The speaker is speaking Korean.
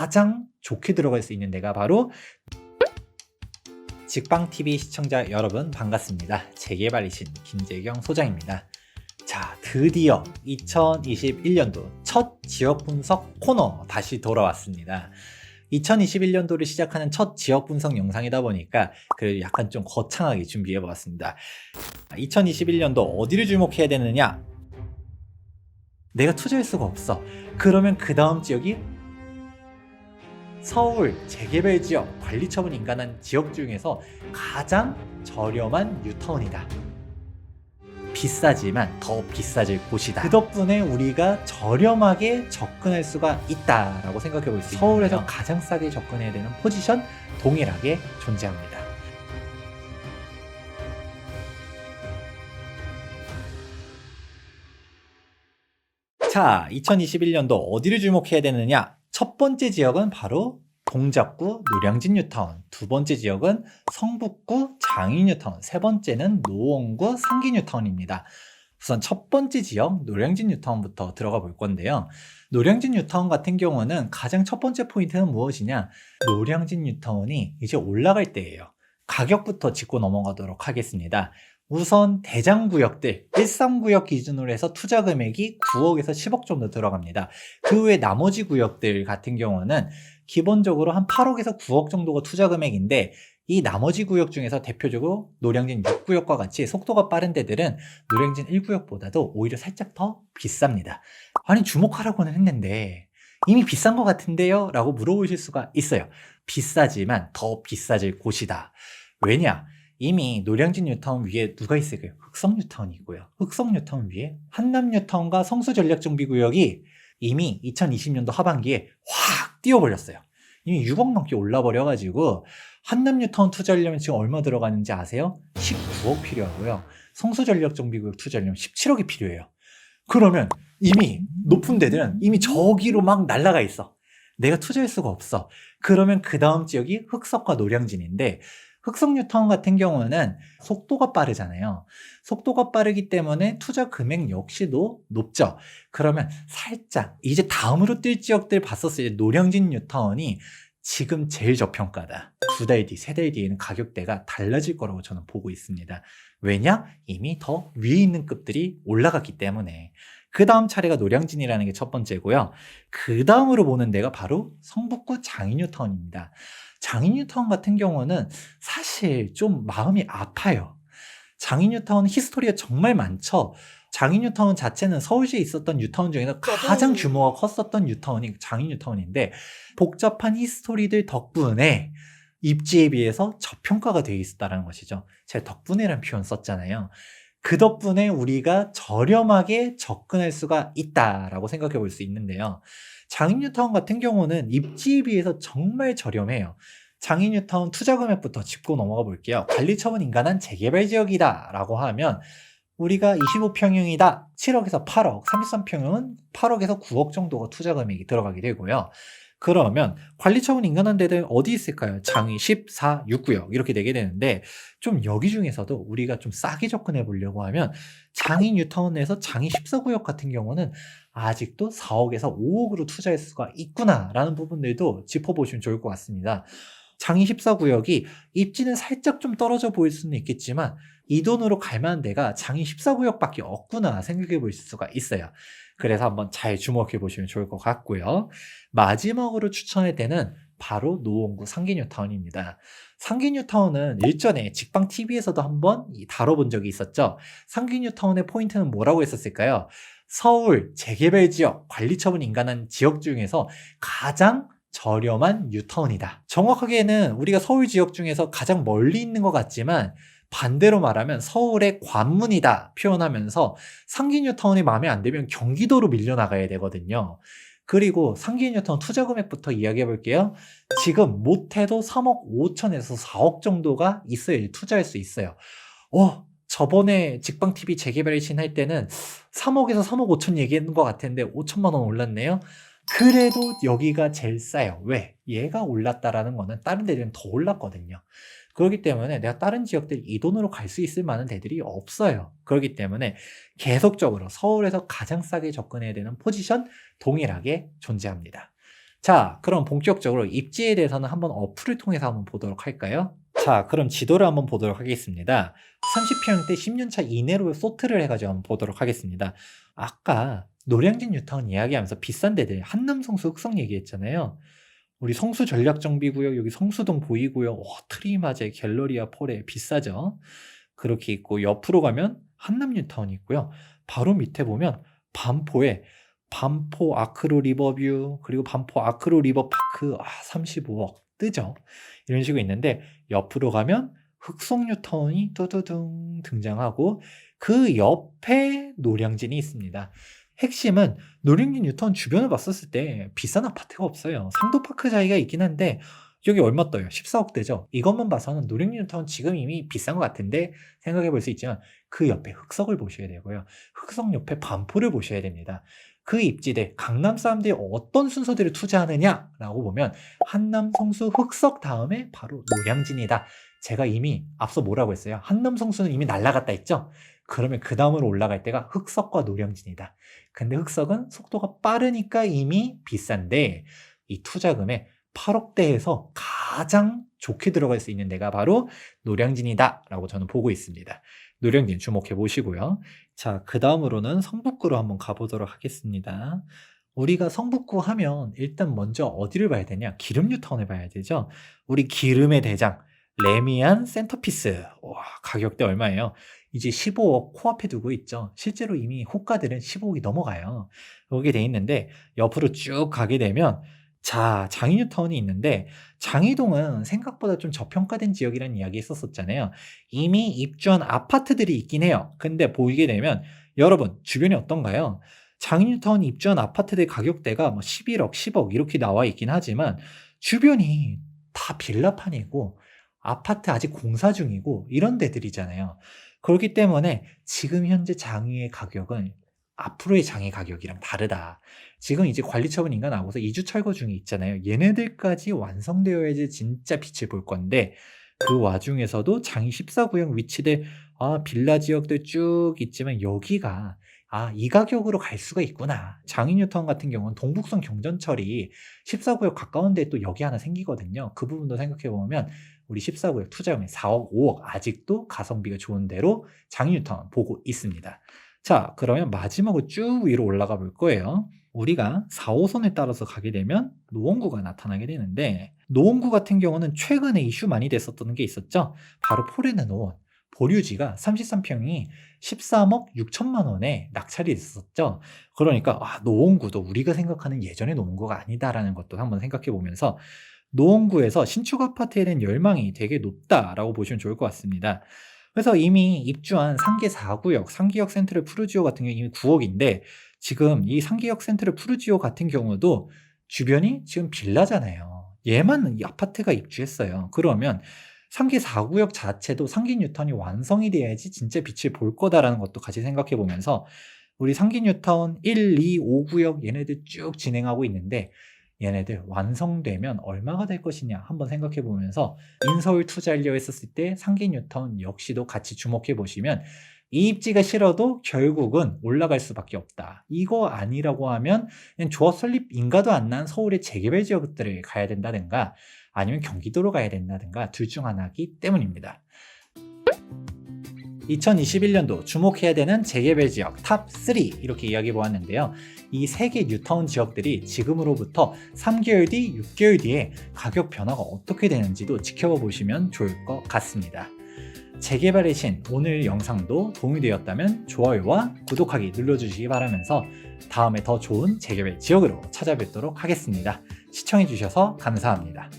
가장 좋게 들어갈 수 있는 데가 바로 직방TV 시청자 여러분 반갑습니다. 재개발이신 김재경 소장입니다. 자, 드디어 2021년도 첫 지역 분석 코너 다시 돌아왔습니다. 2021년도를 시작하는 첫 지역 분석 영상이다 보니까 그래도 약간 좀 거창하게 준비해 보았습니다. 2021년도 어디를 주목해야 되느냐? 내가 투자할 수가 없어. 그러면 그 다음 지역이 서울 재개발 지역 관리처분 인가난 지역 중에서 가장 저렴한 뉴타운이다. 비싸지만 더 비싸질 곳이다. 그 덕분에 우리가 저렴하게 접근할 수가 있다라고 생각해 볼 수 있습니다. 서울에서 가장 싸게 접근해야 되는 포지션 동일하게 존재합니다. 자, 2021년도 어디를 주목해야 되느냐? 첫 번째 지역은 바로 동작구 노량진 뉴타운, 두 번째 지역은 성북구 장인 뉴타운, 세 번째는 노원구 상기 뉴타운입니다. 우선 첫 번째 지역 노량진 뉴타운부터 들어가 볼 건데요. 노량진 뉴타운 같은 경우는 가장 첫 번째 포인트는 무엇이냐? 노량진 뉴타운이 이제 올라갈 때예요. 가격부터 짚고 넘어가도록 하겠습니다. 우선 대장구역들 13구역 기준으로 해서 투자 금액이 9억에서 10억 정도 들어갑니다. 그 외 나머지 구역들 같은 경우는 기본적으로 한 8억에서 9억 정도가 투자 금액인데, 이 나머지 구역 중에서 대표적으로 노량진 6구역과 같이 속도가 빠른 데들은 노량진 1구역보다도 오히려 살짝 더 비쌉니다. 아니, 주목하라고는 했는데 이미 비싼 것 같은데요? 라고 물어보실 수가 있어요. 비싸지만 더 비싸질 곳이다. 왜냐? 이미 노량진 뉴타운 위에 누가 있을까요? 흑성 뉴타운이 있고요. 흑성 뉴타운 위에 한남 뉴타운과 성수 전략정비구역이 이미 2020년도 하반기에 확 뛰어버렸어요. 이미 6억 넘게 올라버려가지고 한남 뉴타운 투자하려면 지금 얼마 들어가는지 아세요? 19억 필요하고요. 성수 전략정비구역 투자하려면 17억이 필요해요. 그러면 이미 높은 데들은 이미 저기로 막 날아가 있어. 내가 투자할 수가 없어. 그러면 그 다음 지역이 흑석과 노량진인데, 흑석 뉴타운 같은 경우는 속도가 빠르잖아요. 속도가 빠르기 때문에 투자 금액 역시도 높죠. 그러면 살짝 이제 다음으로 뛸 지역들 봤었을 때 노량진 뉴타운이 지금 제일 저평가다. 2달 뒤, 3달 뒤에는 가격대가 달라질 거라고 저는 보고 있습니다. 왜냐? 이미 더 위에 있는 급들이 올라갔기 때문에. 그 다음 차례가 노량진이라는 게 첫 번째고요. 그 다음으로 보는 데가 바로 성북구 장인 뉴타운입니다. 장인 뉴타운 같은 경우는 사실 좀 마음이 아파요. 장인 뉴타운 히스토리가 정말 많죠. 장인 뉴타운 자체는 서울시에 있었던 뉴타운 중에서 가장 규모가 컸었던 뉴타운이 장인 뉴타운인데, 복잡한 히스토리들 덕분에 입지에 비해서 저평가가 되어 있었다는 것이죠. 제가 덕분에라는 표현 썼잖아요. 그 덕분에 우리가 저렴하게 접근할 수가 있다라고 생각해 볼 수 있는데요. 장인 뉴타운 같은 경우는 입지에 비해서 정말 저렴해요. 장인 뉴타운 투자 금액부터 짚고 넘어가 볼게요. 관리처분 인가난 재개발 지역이다 라고 하면 우리가 25평형이다 7억에서 8억, 33평형은 8억에서 9억 정도가 투자 금액이 들어가게 되고요. 그러면 관리처분 인가난 데들 어디 있을까요? 장이 14, 6구역 이렇게 되게 되는데, 좀 여기 중에서도 우리가 좀 싸게 접근해 보려고 하면 장인 뉴타운 내에서 장이 14구역 같은 경우는 아직도 4억에서 5억으로 투자할 수가 있구나라는 부분들도 짚어보시면 좋을 것 같습니다. 장이 14구역이 입지는 살짝 좀 떨어져 보일 수는 있겠지만 이 돈으로 갈 만한 데가 장이 14구역밖에 없구나 생각해 보실 수가 있어요. 그래서 한번 잘 주목해 보시면 좋을 것 같고요. 마지막으로 추천할 때는 바로 노원구 상기 뉴타운입니다. 상기 뉴타운은 일전에 직방TV에서도 한번 다뤄본 적이 있었죠. 상기 뉴타운의 포인트는 뭐라고 했었을까요? 서울 재개발 지역 관리처분 인가난 지역 중에서 가장 저렴한 뉴타운이다. 정확하게는 우리가 서울 지역 중에서 가장 멀리 있는 것 같지만 반대로 말하면 서울의 관문이다 표현하면서 상기 뉴타운이 마음에 안 들면 경기도로 밀려나가야 되거든요. 그리고 상기 뉴타운 투자 금액부터 이야기해 볼게요. 지금 못해도 3억 5천에서 4억 정도가 있어야 투자할 수 있어요. 저번에 직방TV 재개발신 할 때는 3억에서 3억 5천 얘기했는 것 같은데 5천만 원 올랐네요. 그래도 여기가 제일 싸요. 왜? 얘가 올랐다라는 거는 다른 데들은 더 올랐거든요. 그렇기 때문에 내가 다른 지역들 이 돈으로 갈 수 있을 만한 데들이 없어요. 그렇기 때문에 계속적으로 서울에서 가장 싸게 접근해야 되는 포지션 동일하게 존재합니다. 자, 그럼 본격적으로 입지에 대해서는 한번 어플을 통해서 한번 보도록 할까요? 자, 그럼 지도를 한번 보도록 하겠습니다. 30평대 10년차 이내로 소트를 해가지고 한번 보도록 하겠습니다. 아까 노량진 뉴타운 이야기하면서 비싼 데들 한남성수 흑성 얘기했잖아요. 우리 성수 전략정비구역 여기 성수동 보이고요. 트리마제 갤러리아 폴에 비싸죠. 그렇게 있고 옆으로 가면 한남 뉴타운이 있고요. 바로 밑에 보면 반포에 반포 아크로 리버뷰 그리고 반포 아크로 리버파크 35억 뜨죠. 이런 식으로 있는데 옆으로 가면 흑성 뉴타운이 뚜두둥 등장하고 그 옆에 노량진이 있습니다. 핵심은 노량진 뉴타운 주변을 봤었을 때 비싼 아파트가 없어요. 상도파크 자리가 있긴 한데 여기 얼마 떠요? 14억대죠. 이것만 봐서는 노량진 뉴타운 지금 이미 비싼 것 같은데 생각해 볼 수 있지만 그 옆에 흑석을 보셔야 되고요. 흑석 옆에 반포를 보셔야 됩니다. 그 입지대 강남 사람들이 어떤 순서대로 투자하느냐라고 보면 한남, 성수, 흑석 다음에 바로 노량진이다. 제가 이미 앞서 뭐라고 했어요? 한남, 성수는 이미 날아갔다 했죠? 그러면 그 다음으로 올라갈 때가 흑석과 노량진이다. 근데 흑석은 속도가 빠르니까 이미 비싼데 이 투자금에 8억대에서 가장 좋게 들어갈 수 있는 데가 바로 노량진이다 라고 저는 보고 있습니다. 노량진 주목해 보시고요. 자, 그 다음으로는 성북구로 한번 가보도록 하겠습니다. 우리가 성북구 하면 일단 먼저 어디를 봐야 되냐? 기름 뉴타운을 봐야 되죠. 우리 기름의 대장 레미안 센터피스. 와, 가격대 얼마예요? 이제 15억 코앞에 두고 있죠. 실제로 이미 호가들은 15억이 넘어가요. 여기 돼 있는데 옆으로 쭉 가게 되면 자, 장이뉴타운이 있는데 장이동은 생각보다 좀 저평가된 지역이라는 이야기 했었잖아요. 이미 입주한 아파트들이 있긴 해요. 근데 보이게 되면 여러분 주변이 어떤가요? 장이뉴타운 입주한 아파트들 가격대가 뭐 11억, 10억 이렇게 나와 있긴 하지만 주변이 다 빌라판이고 아파트 아직 공사 중이고 이런 데들이잖아요. 그렇기 때문에 지금 현재 장위의 가격은 앞으로의 장위 가격이랑 다르다. 지금 이제 관리처분 인가 나오고서 2주 철거 중에 있잖아요. 얘네들까지 완성되어야지 진짜 빛을 볼 건데 그 와중에서도 장위 14구역 위치들 빌라 지역들 쭉 있지만 여기가 이 가격으로 갈 수가 있구나. 장위 뉴타운 같은 경우는 동북선 경전철이 14구역 가까운 데 또 여기 하나 생기거든요. 그 부분도 생각해 보면 우리 14구역 투자금이 4억, 5억 아직도 가성비가 좋은 대로 장위 뉴타운 보고 있습니다. 자, 그러면 마지막으로 쭉 위로 올라가 볼 거예요. 우리가 4호선에 따라서 가게 되면 노원구가 나타나게 되는데 노원구 같은 경우는 최근에 이슈 많이 됐었던 게 있었죠. 바로 포레나 노원. 보류지가 33평이 13억 6천만 원에 낙찰이 됐었죠. 그러니까 노원구도 우리가 생각하는 예전의 노원구가 아니다라는 것도 한번 생각해 보면서 노원구에서 신축 아파트에 대한 열망이 되게 높다라고 보시면 좋을 것 같습니다. 그래서 이미 입주한 상계 4구역, 상계역 센트럴 푸르지오 같은 경우 이미 9억인데 지금 이 상계역 센트럴 푸르지오 같은 경우도 주변이 지금 빌라잖아요. 얘만 이 아파트가 입주했어요. 그러면 상계 4구역 자체도 상계 뉴타운이 완성이 돼야지 진짜 빛을 볼 거다라는 것도 같이 생각해 보면서 우리 상계 뉴타운 1, 2, 5구역 얘네들 쭉 진행하고 있는데 얘네들 완성되면 얼마가 될 것이냐 한번 생각해 보면서 인서울 투자하려 했었을 때 상계 뉴타운 역시도 같이 주목해 보시면 이 입지가 싫어도 결국은 올라갈 수밖에 없다. 이거 아니라고 하면 그냥 조합 설립 인가도 안 난 서울의 재개발 지역들을 가야 된다든가 아니면 경기도로 가야 된다든가 둘 중 하나이기 때문입니다. 2021년도 주목해야 되는 재개발 지역 탑3 이렇게 이야기해 보았는데요. 이 3개 뉴타운 지역들이 지금으로부터 3개월 뒤, 6개월 뒤에 가격 변화가 어떻게 되는지도 지켜봐 보시면 좋을 것 같습니다. 재개발의 신 오늘 영상도 도움이 되었다면 좋아요와 구독하기 눌러주시기 바라면서 다음에 더 좋은 재개발 지역으로 찾아뵙도록 하겠습니다. 시청해 주셔서 감사합니다.